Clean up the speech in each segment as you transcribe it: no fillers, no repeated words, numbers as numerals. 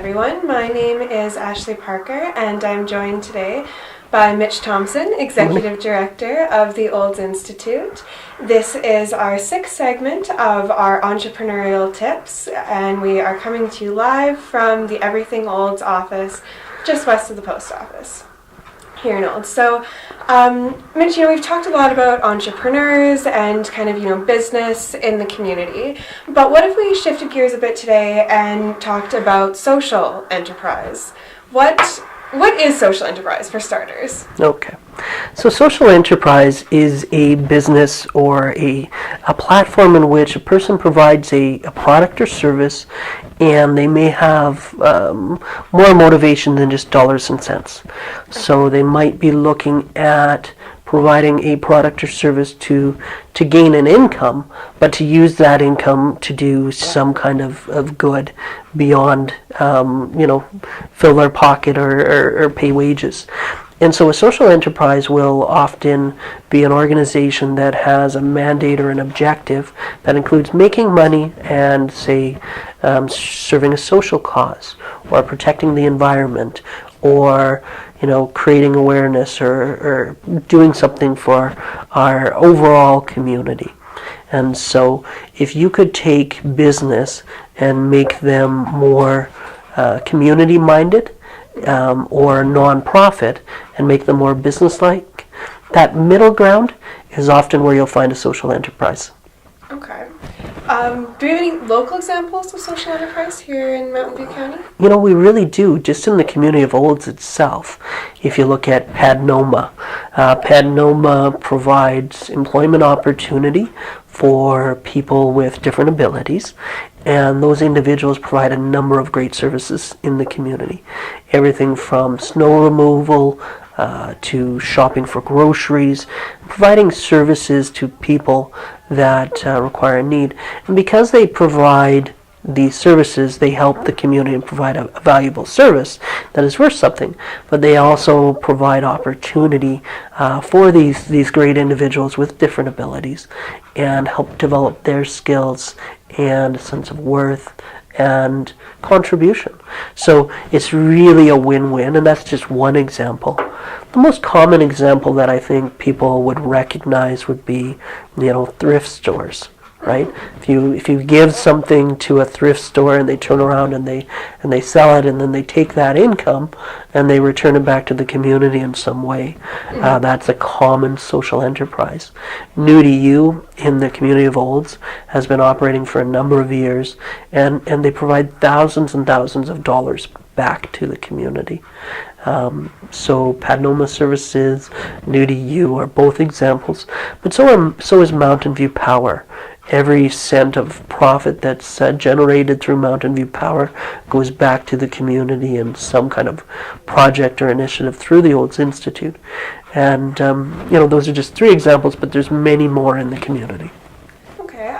everyone. My name is Ashley Parker, and I'm joined today by Mitch Thompson, Executive Director of the Olds Institute. This is our sixth segment of our entrepreneurial tips, and we are coming to you live from the Everything Olds office, just west of the post office here in Olds. So, Mitch, we've talked a lot about entrepreneurs and business in the community, but what if we shifted gears a bit today and talked about social enterprise? What is social enterprise, for starters? Okay. So social enterprise is a business or a platform in which a person provides a product or service, and they may have more motivation than just dollars and cents. So they might be looking at providing a product or service to gain an income, but to use that income to do some kind of good beyond, fill their pocket or pay wages. And so a social enterprise will often be an organization that has a mandate or an objective that includes making money and, say, serving a social cause, or protecting the environment, or creating awareness, or doing something for our overall community. And so if you could take business and make them more community-minded, or non-profit, and make them more business-like, that middle ground is often where you'll find a social enterprise. Okay. Do we have any local examples of social enterprise here in Mountain View County? We really do, just in the community of Olds itself. If you look at Padnoma, Padnoma provides employment opportunity for people with different abilities, and those individuals provide a number of great services in the community. Everything from snow removal to shopping for groceries, providing services to people that require a need. And because they provide these services, they help the community and provide a valuable service that is worth something. But they also provide opportunity for these great individuals with different abilities, and help develop their skills and a sense of worth and contribution. So it's really a win-win, and that's just one example. The most common example that I think people would recognize would be, thrift stores, right? If you give something to a thrift store and they turn around and they sell it, and then they take that income and they return it back to the community in some way, that's a common social enterprise. New to You in the community of Olds has been operating for a number of years, and they provide thousands and thousands of dollars back to the community. So Padnoma Services, New to You are both examples, but so is Mountain View Power. Every cent of profit that's generated through Mountain View Power goes back to the community in some kind of project or initiative through the Olds Institute. And, those are just three examples, but there's many more in the community. Okay.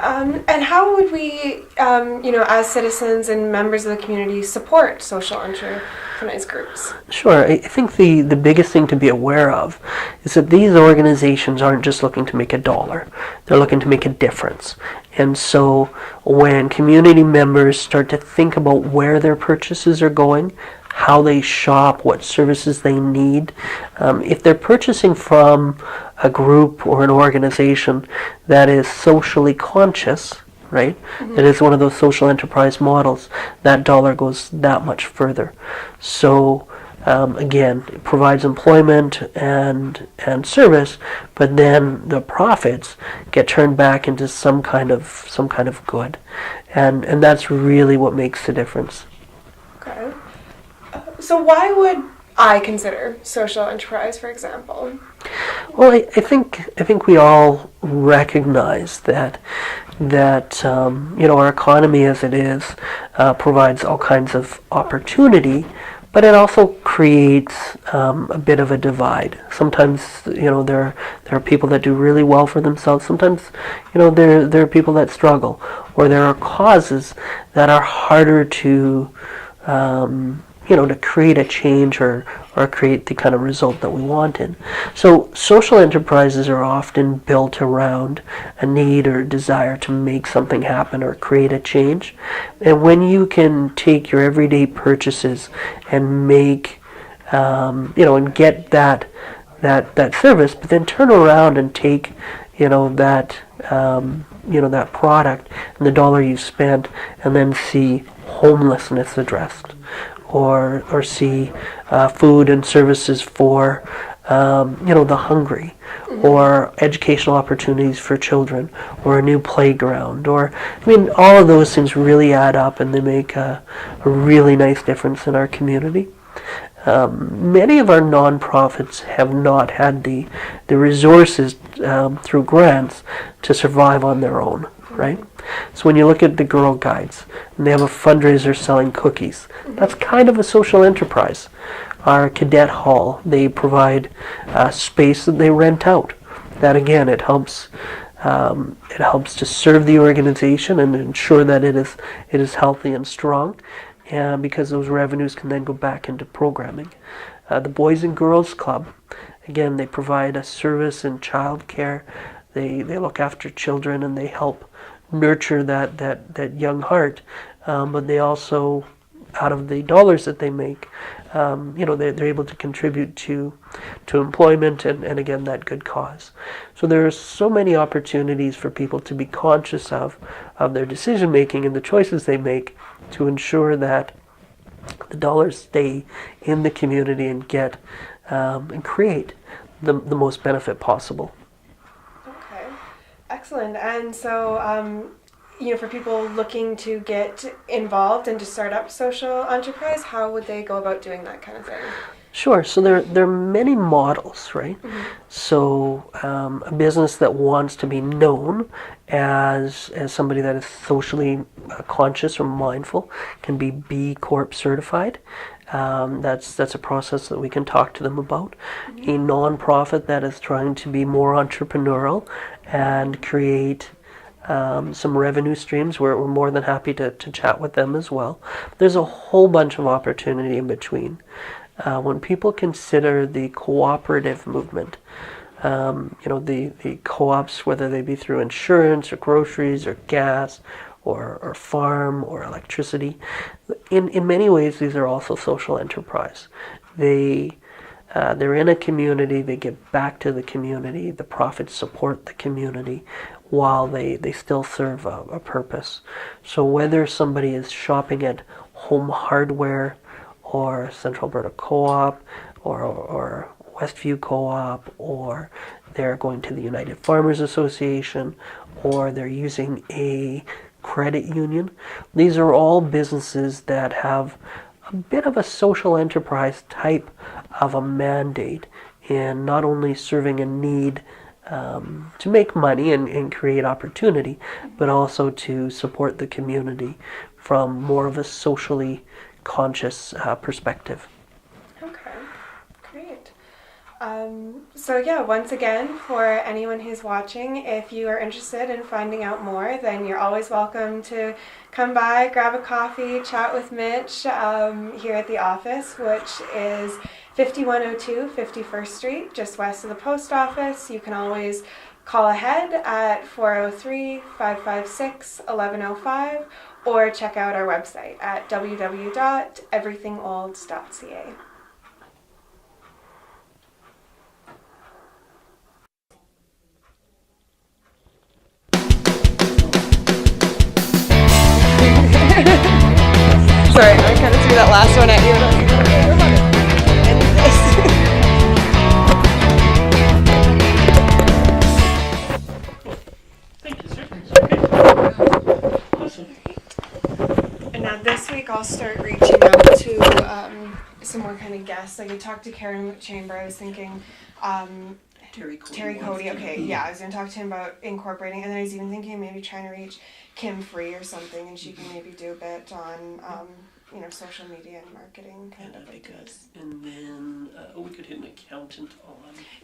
And how would we, as citizens and members of the community, support social enterprise groups? Sure. I think the biggest thing to be aware of is that these organizations aren't just looking to make a dollar. They're looking to make a difference. And so when community members start to think about where their purchases are going, how they shop, what services they need, if they're purchasing from a group or an organization that is socially conscious, right? Mm-hmm. It is one of those social enterprise models. That dollar goes that much further. So again, it provides employment and service, but then the profits get turned back into some kind of good, and that's really what makes the difference. Okay. So why would I consider social enterprise, for example? Well, I think we all recognize that our economy as it is provides all kinds of opportunity, but it also creates a bit of a divide. Sometimes there are people that do really well for themselves. Sometimes there are people that struggle, or there are causes that are harder to to create a change or create the kind of result that we wanted. So social enterprises are often built around a need or desire to make something happen or create a change. And when you can take your everyday purchases and make, and get that service, but then turn around and take, that product and the dollar you spent, and then see homelessness addressed, or see food and services for the hungry, or educational opportunities for children, or a new playground, or all of those things really add up and they make a really nice difference in our community. Many of our nonprofits have not had the resources through grants to survive on their own, right? So when you look at the Girl Guides, and they have a fundraiser selling cookies, that's kind of a social enterprise. Our cadet hall, they provide space that they rent out. That again, it helps to serve the organization and ensure that it is healthy and strong, and because those revenues can then go back into programming. The Boys and Girls Club, again, they provide a service in childcare. They look after children and they help nurture that young heart. But they also, out of the dollars that they make, they're able to contribute to employment and again, that good cause. So there are so many opportunities for people to be conscious of their decision making and the choices they make to ensure that the dollars stay in the community and get and create the most benefit possible. Okay, excellent. And so, for people looking to get involved and to start up social enterprise, how would they go about doing that kind of thing? Sure. So there are many models, right? Mm-hmm. So a business that wants to be known as somebody that is socially conscious or mindful can be B Corp certified. That's a process that we can talk to them about. Mm-hmm. A nonprofit that is trying to be more entrepreneurial and create some revenue streams, we're more than happy to chat with them as well. There's a whole bunch of opportunity in between. When people consider the cooperative movement, the co-ops, whether they be through insurance or groceries or gas or farm or electricity, in many ways these are also social enterprise. They're in a community, they give back to the community, the profits support the community while they still serve a purpose. So whether somebody is shopping at Home Hardware or Central Alberta Co-op or Westview Co-op, or they're going to the United Farmers Association, or they're using a credit union, these are all businesses that have a bit of a social enterprise type of a mandate in not only serving a need to make money and create opportunity, but also to support the community from more of a socially conscious perspective. Okay, great. Once again, for anyone who's watching, if you are interested in finding out more, then you're always welcome to come by, grab a coffee, chat with Mitch here at the office, which is 5102 51st Street, just west of the post office. You can always call ahead at 403-556-1105, or check out our website at www.everythingolds.ca. Sorry, I kind of threw that last one at you. And this. Thank you, sir. Awesome. And now this week I'll start reaching out to some more kind of guests. Like I talked to Karen Chamber. I was thinking Terry Cody. Okay, yeah, I was going to talk to him about incorporating, and then I was even thinking maybe trying to reach Kim Free or something, and she can maybe do a bit on social media and marketing kind of. That'd be good. And then we could hit an accountant on